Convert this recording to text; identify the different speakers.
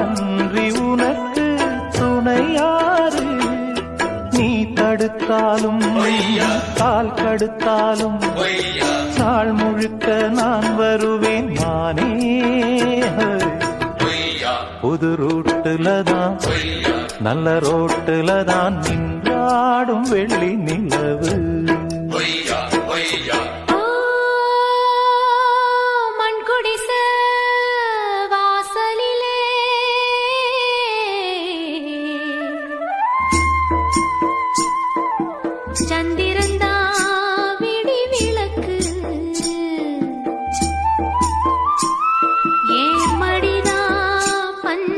Speaker 1: அன்றி உனக்கு துணையாறு நீ தடுத்தாலும் கால் கடுத்தாலும் நாள் முழுக்க நான் வருவேன் நானே புது ரூட்டுலதான் நல்ல ரோட்டுலதான் நின்றாடும் வெள்ளி நிலவு